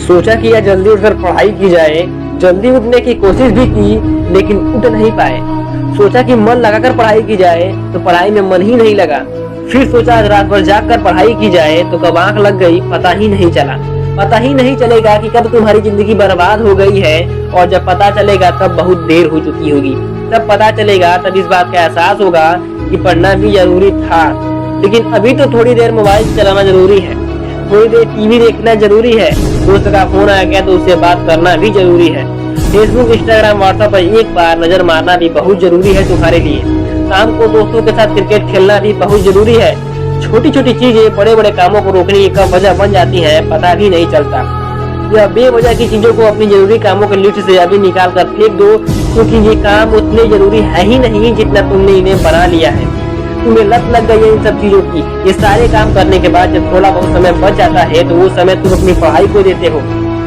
सोचा कि या जल्दी उठकर पढ़ाई की जाए, जल्दी उठने की कोशिश भी की लेकिन उठ नहीं पाए। सोचा कि मन लगाकर पढ़ाई की जाए तो पढ़ाई में मन ही नहीं लगा। फिर सोचा आज रात भर जाग कर पढ़ाई की जाए तो कब आंख लग गई पता ही नहीं चला। पता ही नहीं चलेगा कि कब तुम्हारी जिंदगी बर्बाद हो गई है, और जब पता चलेगा तब बहुत देर हो चुकी होगी। तब पता चलेगा, तब इस बात का एहसास होगा कि पढ़ना भी जरूरी था। लेकिन अभी तो थोड़ी देर मोबाइल चलाना जरूरी है, थोड़ी देर टीवी देखना जरूरी है, दोस्त का फोन आ गया तो उससे बात करना भी जरूरी है। फेसबुक, इंस्टाग्राम, व्हाट्सएप पर एक बार नजर मारना भी बहुत जरूरी है तुम्हारे लिए। शाम को दोस्तों के साथ क्रिकेट खेलना भी बहुत जरूरी है। छोटी छोटी चीजें बड़े बड़े कामों को रोकने की कब वजह बन जाती है पता भी नहीं चलता। या बेवजह की चीजों को अपनी जरूरी कामों के लिस्ट से अभी निकाल कर फेंक दो, क्योंकि ये काम उतने जरूरी है ही नहीं जितना तुमने इन्हें बना लिया है। तुम्हें लत लग गई है इन सब चीजों की। ये सारे काम करने के बाद जब थोड़ा बहुत समय बच जाता है तो वो समय तुम अपनी पढ़ाई को देते हो।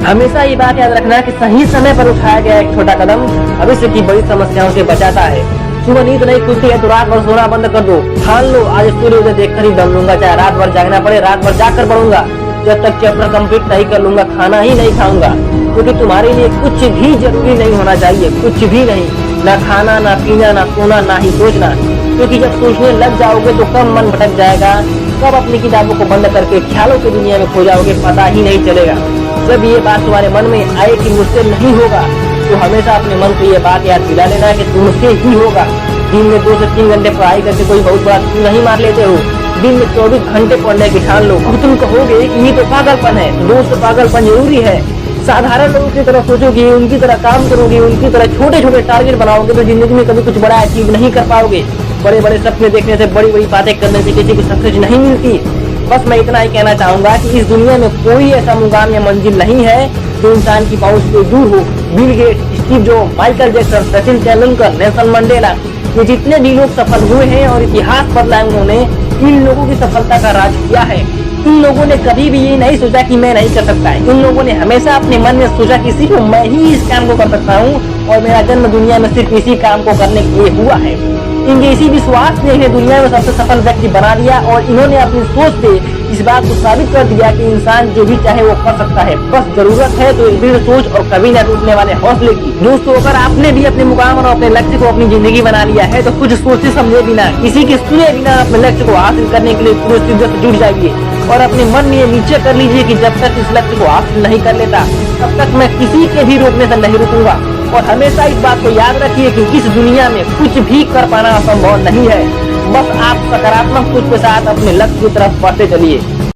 हमेशा ये बात याद रखना कि सही समय पर उठाया गया एक छोटा कदम भविष्य की बड़ी समस्याओं से बचाता है। सुबह नींद नहीं खुलती है तो रात भर सोना बंद कर दो। ठान लो आज सूर्योदय देखकर ही दम लूंगा, चाहे रात भर जागना पड़े रात भर जाग कर पढ़ूंगा। जब तक चैप्टर कंप्लीट नहीं कर लूंगा खाना ही नहीं खाऊंगा, क्योंकि तुम्हारे लिए कुछ भी जरूरी नहीं होना चाहिए, कुछ भी नहीं। ना खाना, ना पीना, ना सोना, ना ही सोचना, क्योंकि जब सोचने लग जाओगे तो कब मन भटक जाएगा, कब अपनी किताबों को बंद करके ख्यालों की दुनिया में खो जाओगे पता ही नहीं चलेगा। जब ये बात तुम्हारे मन में आए कि मुझसे नहीं होगा तो हमेशा अपने मन को ये बात याद दिला लेना कि तुमसे ही होगा। दिन में 2 से 3 घंटे पढ़ाई करके कोई बहुत बड़ा तुम नहीं मार लेते हो। दिन में 24 घंटे पढ़ने की ठान लो। अब तुम कहोगे कि ये तो पागलपन है। दोस्त, पागलपन जरूरी है। साधारण लोगों की तरह सोचोगे, उनकी तरह काम करोगे, उनकी तरह छोटे छोटे टारगेट बनाओगे तो जिंदगी में कभी कुछ बड़ा अचीव नहीं कर पाओगे। बड़े बड़े सपने देखने से, बड़ी बड़ी बातें करने से किसी को सक्सेस नहीं मिलती। बस मैं इतना ही कहना चाहूंगा कि इस दुनिया में कोई ऐसा मुकाम या मंजिल नहीं है जो इंसान की पहुंच से दूर हो। Bill Gates, Steve jobs, Michael Jackson, Sachin Tendulkar, Nelson Mandela, ये जितने भी लोग सफल हुए हैं और इतिहास बदला उन्होंने, इन लोगों की सफलता का राज किया है। इन लोगों ने कभी भी ये नहीं सोचा कि मैं नहीं कर सकता है। इन लोगों ने हमेशा अपने मन में सोचा कि सिर्फ मैं ही इस काम को कर सकता हूँ और मेरा जन्म दुनिया में सिर्फ इसी काम को करने के लिए हुआ है। इनके इसी विश्वास ने इन्हें दुनिया में सबसे सफल व्यक्ति बना दिया और इन्होंने अपनी सोच से इस बात को साबित कर दिया कि इंसान जो भी चाहे वो कर सकता है। बस जरूरत है तो दृढ़ सोच और कभी न टूटने वाले हौसले की। दोस्तों, अगर आपने भी अपने मुकाम और अपने लक्ष्य को अपनी जिंदगी बना लिया है तो कुछ सोचे समझे बिना, किसी के सुने बिना अपने लक्ष्य को हासिल करने के लिए पूरे शिद्दत से जुट जाइए और अपने मन में ये निश्चय कर लीजिए कि जब तक इस लक्ष्य को हासिल नहीं कर लेता तब तक मैं किसी के भी रोकने से नहीं रुकूंगा। और हमेशा इस बात को याद रखिए कि इस दुनिया में कुछ भी कर पाना असंभव नहीं है। बस आप सकारात्मक सोच के साथ अपने लक्ष्य की तरफ बढ़ते चलिए।